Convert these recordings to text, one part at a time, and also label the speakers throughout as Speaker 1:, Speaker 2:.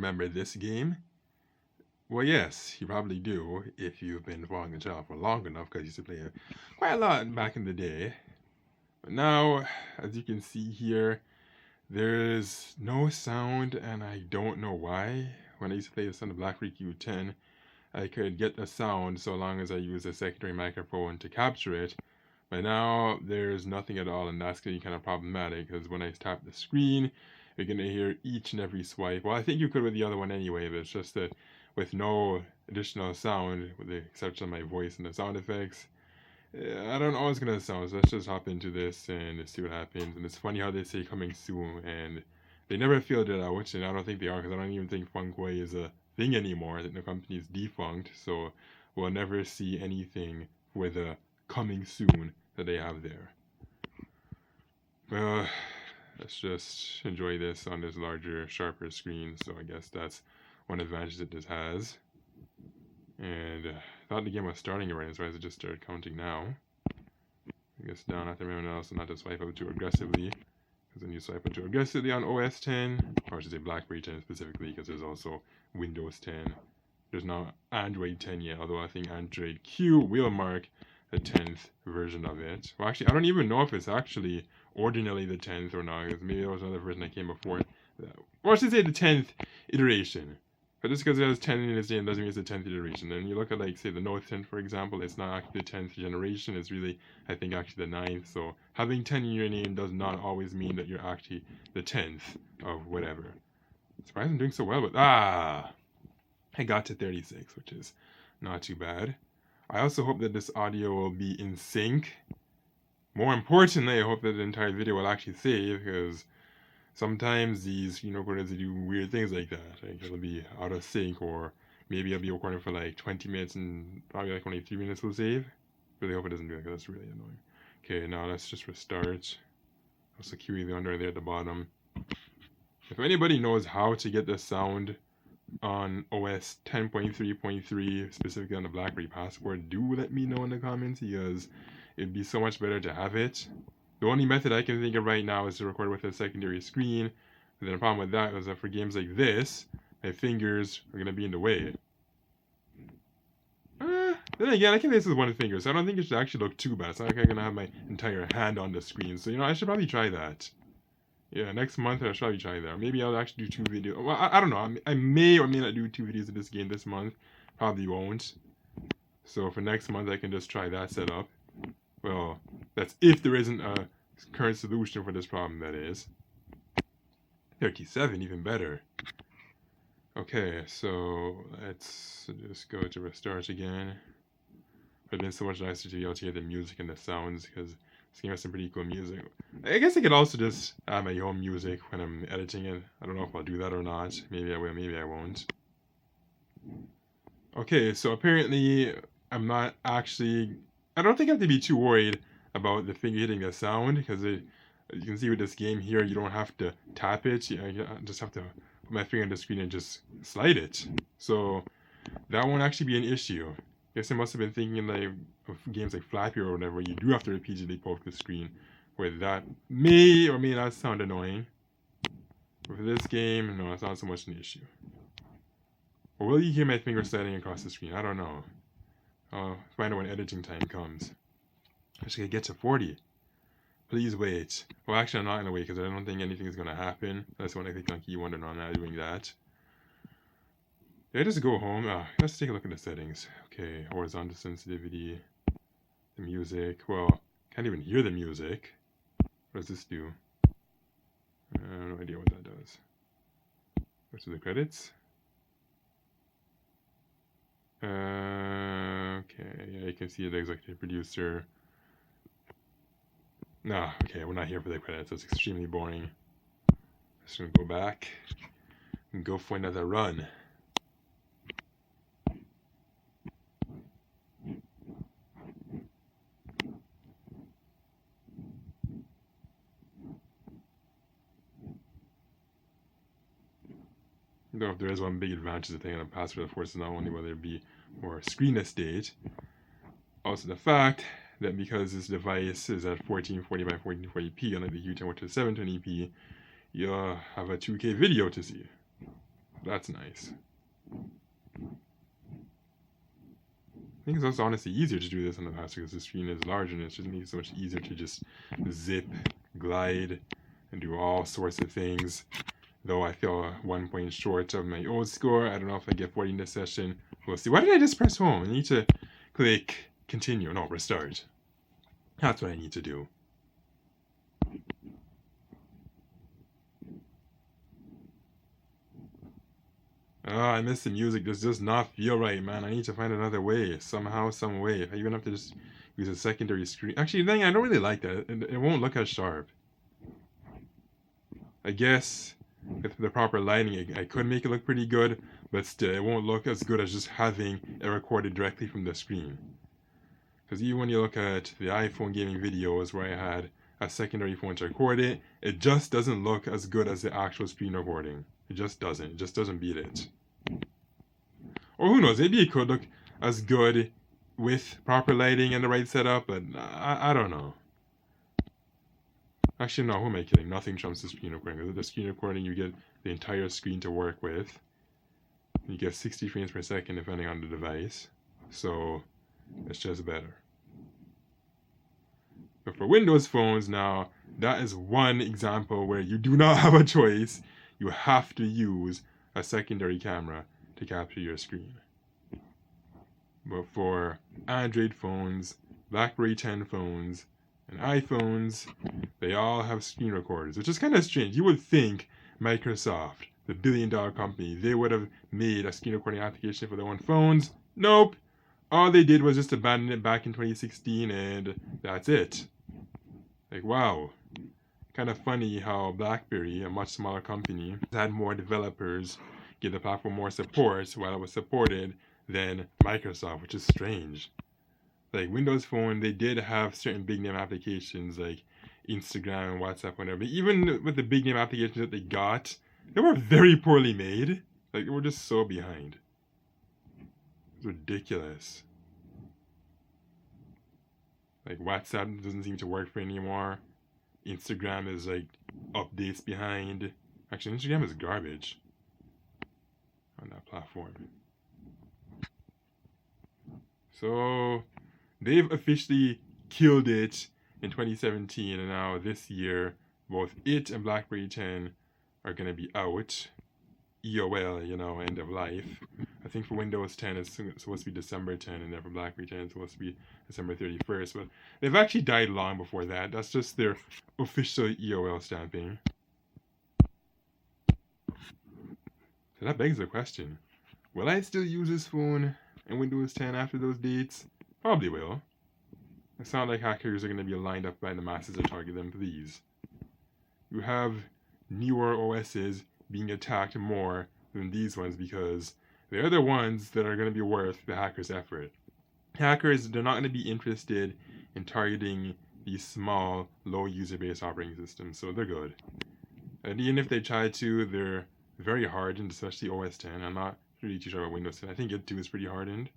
Speaker 1: remember this game? Well, yes, you probably do if you've been following the channel for long enough, because you used to play it quite a lot back in the day. But now, as you can see here, there's no sound, and I don't know why. When I used to play this on the BlackBerry Q10, I could get the sound so long as I use a secondary microphone to capture it. But now there's nothing at all, and that's going to be kind of problematic, because when I tap the screen, you're going to hear each and every swipe. Well, I think you could with the other one anyway, but it's just that with no additional sound, with the exception of my voice and the sound effects, I don't know how it's going to sound. So let's just hop into this and see what happens. And it's funny how they say coming soon, and they never filled it out, and I don't think they are, because I don't even think Funkoi is a thing anymore. I think the company is defunct, so we'll never see anything with a coming soon that they have there. Well, let's just enjoy this on this larger, sharper screen. So I guess that's one advantage that this has. And I thought the game was starting already, so I just started counting now. I guess down after everyone else, and not to swipe up too aggressively, because then you swipe up too aggressively on OS 10, or I should say BlackBerry 10 specifically, because there's also Windows 10. There's not Android 10 yet, although I think Android Q will mark the 10th version of it. Well, actually, I don't even know if it's actually ordinarily the 10th or not, because maybe there was another version that came before. Or I should say the 10th iteration. But just because it has 10 in its name doesn't mean it's the 10th iteration. Then you look at, like, say, the Note 10, for example, it's not actually the 10th generation. It's really, I think, actually the 9th. So having 10 in your name does not always mean that you're actually the 10th of whatever. Surprised I'm doing so well, but I got to 36, which is not too bad. I also hope that this audio will be in sync. More importantly, I hope that the entire video will actually save, because sometimes these recorders do weird things like that. Like it'll be out of sync, or maybe I'll be recording for like 20 minutes and probably like only 3 minutes will save. Really hope it doesn't do that, because that's really annoying. Okay, now let's just restart. I'll secure the under there at the bottom. If anybody knows how to get the sound on OS 10.3.3, specifically on the BlackBerry Passport, do let me know in the comments, because it'd be so much better to have it. The only method I can think of right now is to record with a secondary screen. And then the problem with that is that for games like this, my fingers are going to be in the way. Then again, I can this with one finger, so I don't think it should actually look too bad. It's not like I'm going to have my entire hand on the screen. So, I should probably try that. Yeah, next month I should probably try that. Or maybe I'll actually do 2 videos. Well, I don't know. I may or may not do 2 videos of this game this month. Probably won't. So for next month, I can just try that setup. Well, that's if there isn't a current solution for this problem, that is. 37, even better. Okay, so let's just go to restart again. It would have been so much nicer to be able to hear the music and the sounds, because this game has some pretty cool music. I guess I could also just add my own music when I'm editing it. I don't know if I'll do that or not. Maybe I will, maybe I won't. Okay, so apparently I'm not actually... I don't think I have to be too worried about the finger hitting the sound, because you can see with this game here, you don't have to tap it. You just have to put my finger on the screen and just slide it. So that won't actually be an issue. I guess I must have been thinking like of games like Flappy or whatever, you do have to repeatedly poke the screen, where that may or may not sound annoying. But for this game, no, it's not so much an issue. Or will you hear my finger sliding across the screen? I don't know. I'll find out when editing time comes. I should get to 40. Please wait. Well, actually, I'm not going to wait, because I don't think anything is going to happen. That's when I click on key 1 and I'm not doing that. Did I just go home? Let's take a look at the settings. Okay, horizontal sensitivity. The music. Well, can't even hear the music. What does this do? I have no idea what that does. Go to the credits. Okay, yeah, you can see the executive producer. No, okay, we're not here for the credits. That's extremely boring. Just gonna go back and go for another run. Though if there is one big advantage of taking a password, of course, is not only will there be more screen estate, also the fact that because this device is at 1440 by 1440p, unlike the Q10, which is 720p, you'll have a 2K video to see. That's nice. I think it's also honestly easier to do this on the Passport because the screen is larger and it just makes it so much easier to just zip, glide, and do all sorts of things. Though I feel 1 point short of my old score. I don't know if I get 40 in this session. We'll see. Why did I just press home? I need to click continue. No, restart. That's what I need to do. Oh, I miss the music. This does not feel right, man. I need to find another way. Somehow, some way. If I even have to just use a secondary screen. Actually, the thing, I don't really like that. It won't look as sharp. I guess with the proper lighting, I could make it look pretty good, but still, it won't look as good as just having it recorded directly from the screen. Because even when you look at the iPhone gaming videos where I had a secondary phone to record it, it just doesn't look as good as the actual screen recording. It just doesn't. It just doesn't beat it. Or who knows, maybe it could look as good with proper lighting and the right setup, but I don't know. Actually, no, who am I kidding? Nothing trumps the screen recording. The screen recording, you get the entire screen to work with. You get 60 frames per second depending on the device. So, it's just better. But for Windows phones now, that is one example where you do not have a choice. You have to use a secondary camera to capture your screen. But for Android phones, BlackBerry 10 phones, and iPhones, they all have screen recorders, which is kind of strange. You would think Microsoft, the billion-dollar company, they would have made a screen recording application for their own phones. Nope. All they did was just abandon it back in 2016, and that's it. Like, wow. Kind of funny how BlackBerry, a much smaller company, had more developers give the platform more support while it was supported than Microsoft, which is strange. Like Windows Phone, they did have certain big name applications like Instagram and WhatsApp, whatever. But even with the big name applications that they got, they were very poorly made. Like they were just so behind. It's ridiculous. Like WhatsApp doesn't seem to work for anymore. Instagram is like updates behind. Actually, Instagram is garbage on that platform. So they've officially killed it in 2017, and now this year, both it and BlackBerry 10 are going to be out. EOL, end of life. I think for Windows 10 it's supposed to be December 10, and then for BlackBerry 10 it's supposed to be December 31st. But they've actually died long before that. That's just their official EOL stamping. So that begs the question: will I still use this phone in Windows 10 after those dates? Probably will. It's not like hackers are going to be lined up by the masses to target them, please. You have newer OSs being attacked more than these ones because they're the ones that are going to be worth the hackers' effort. Hackers, they're not going to be interested in targeting these small, low user base operating systems, so they're good. And even if they try to, they're very hardened, especially OS 10. I'm not really too sure about Windows 10. I think it too is pretty hardened.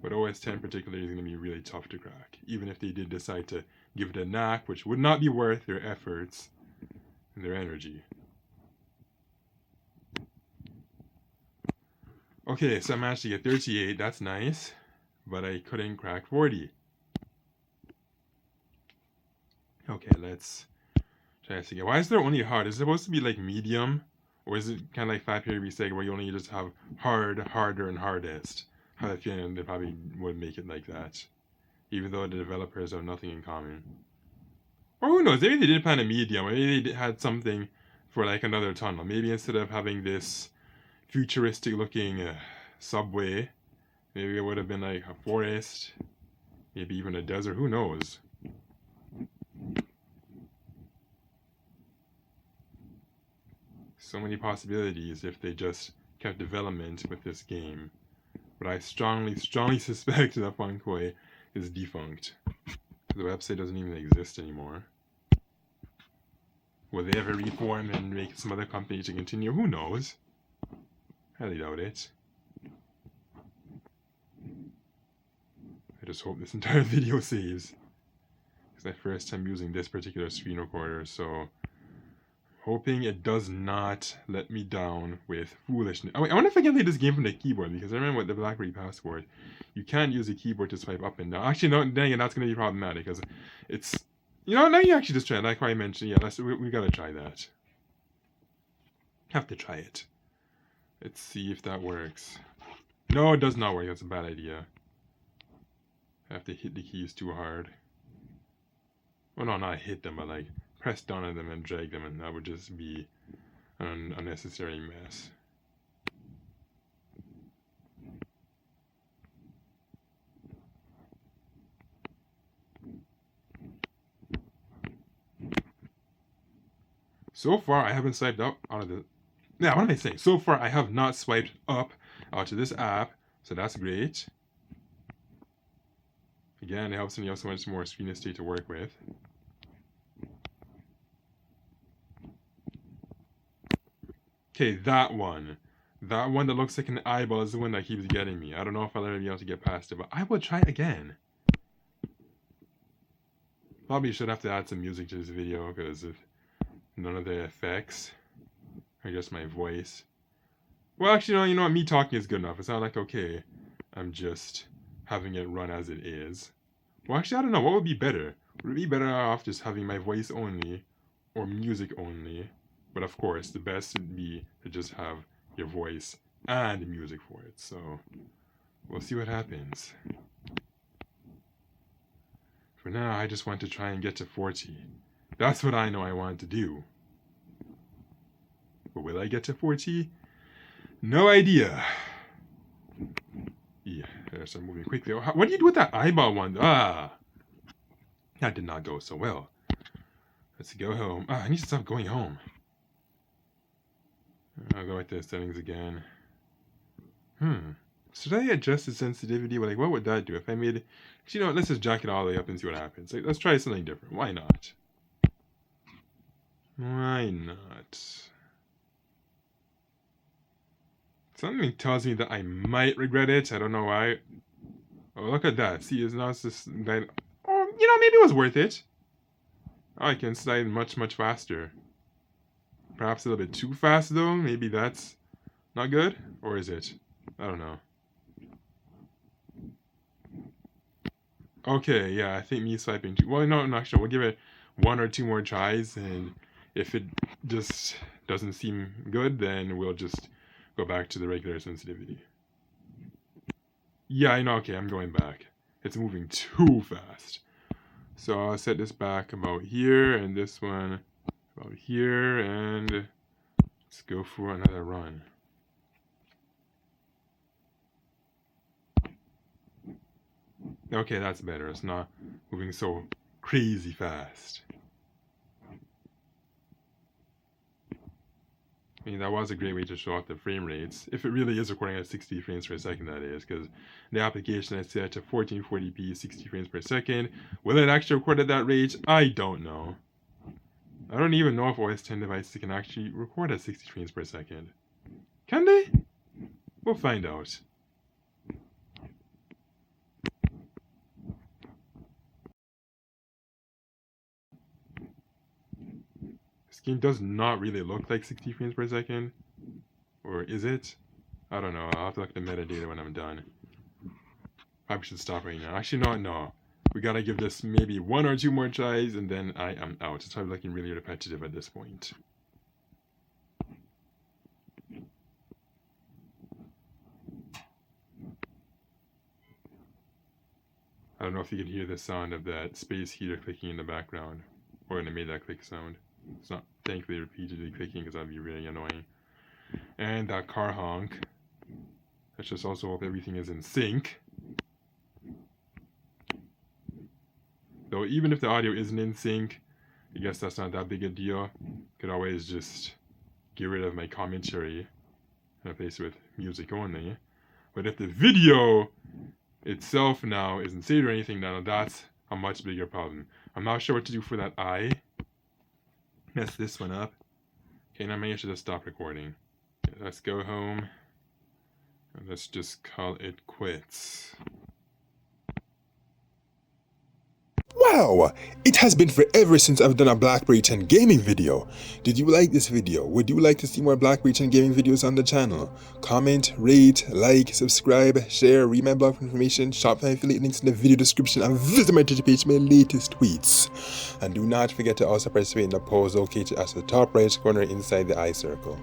Speaker 1: But OS 10 particularly is going to be really tough to crack, even if they did decide to give it a knack, which would not be worth their efforts and their energy. Okay, so I managed to get 38, that's nice, but I couldn't crack 40. Okay, let's try this again. Why is there only hard? Is it supposed to be like medium? Or is it kind of like 5 where you only just have hard, harder, and hardest? I have a feeling they probably would make it like that, even though the developers have nothing in common. Or who knows, maybe they did plan a medium, or maybe they had something for like another tunnel. Maybe instead of having this futuristic looking subway, maybe it would have been like a forest, maybe even a desert, who knows. So many possibilities if they just kept development with this game. But I strongly suspect that Funkoi is defunct. The website doesn't even exist anymore. Will they ever reform and make some other company to continue? Who knows? Highly doubt it. I just hope this entire video saves. It's my first time using this particular screen recorder, so Hoping it does not let me down with foolishness. I wonder if I can play this game from the keyboard, because I remember with the BlackBerry Passport, you can't use the keyboard to swipe up and down. Actually, no, then again, that's going to be problematic, because it's... You know, now you actually just try it, like I mentioned. Yeah, we got to try that. Have to try it. Let's see if that works. No, it does not work. That's a bad idea. I have to hit the keys too hard. Well, no, not hit them, but like press down on them and drag them, and that would just be an unnecessary mess. So far, I haven't swiped up out of the... Yeah, what am I saying? So far, I have not swiped up out of this app, so that's great. Again, it helps when you have so much more screen estate to work with. Okay, that one. That one that looks like an eyeball is the one that keeps getting me. I don't know if I'll ever be able to get past it, but I will try again. Probably should have to add some music to this video, because of none of the effects. Or just my voice. Well, actually, no, you know what? Me talking is good enough. It's not like, okay, I'm just having it run as it is. Well, actually, I don't know. What would be better? Would it be better off just having my voice only, or music only? But of course, the best would be to just have your voice and music for it. So, we'll see what happens. For now, I just want to try and get to 40. That's what I know I want to do. But will I get to 40? No idea. Yeah, I start moving quickly. What do you do with that eyeball one? Ah! That did not go so well. Let's go home. I need to stop going home. I'll go with the settings again. Should I adjust the sensitivity? Well, like, what would that do if I made it? You know what, let's just jack it all the way up and see what happens. Like, let's try something different. Why not? Why not? Something tells me that I might regret it. I don't know why. Oh, look at that. See, it's not just... Oh, you know, maybe it was worth it. Oh, I can slide much, much faster. Perhaps a little bit too fast, though. Maybe that's not good. Or is it? I don't know. Okay, yeah, I think me swiping too... Well, no, not sure. We'll give it 1 or 2 more tries, and if it just doesn't seem good, then we'll just go back to the regular sensitivity. Yeah, I know. Okay, I'm going back. It's moving too fast. So I'll set this back about here, and this one about here, and let's go for another run. Okay, that's better. It's not moving so crazy fast. I mean, that was a great way to show off the frame rates. If it really is recording at 60 frames per second, that is, because the application is set to 1440p, 60 frames per second. Will it actually record at that rate? I don't know. I don't even know if OS X devices can actually record at 60 frames per second. Can they? We'll find out. This game does not really look like 60 frames per second. Or is it? I don't know. I'll have to look at the metadata when I'm done. Probably should stop right now. Actually, no. We gotta give this maybe 1 or 2 more tries, and then I am out. It's probably looking really repetitive at this point. I don't know if you can hear the sound of that space heater clicking in the background, or when it made that click sound. It's not thankfully repeatedly clicking, because that'd be really annoying. And that car honk. Let's just also hope everything is in sync. Though even if the audio isn't in sync, I guess that's not that big a deal. Could always just get rid of my commentary and replace it with music only. But if the video itself now isn't saved or anything, now that's a much bigger problem. I'm not sure what to do for that eye. Mess this one up. Okay, now maybe I should just stop recording. Okay, let's go home. And let's just call it quits.
Speaker 2: Wow, it has been forever since I've done a BlackBerry 10 gaming video. Did you like this video? Would you like to see more BlackBerry 10 gaming videos on the channel? Comment, rate, like, subscribe, share, read my blog for information, shop my affiliate links in the video description, and visit my Twitter page for my latest tweets. And do not forget to also participate in the polls located at the top right corner inside the eye circle.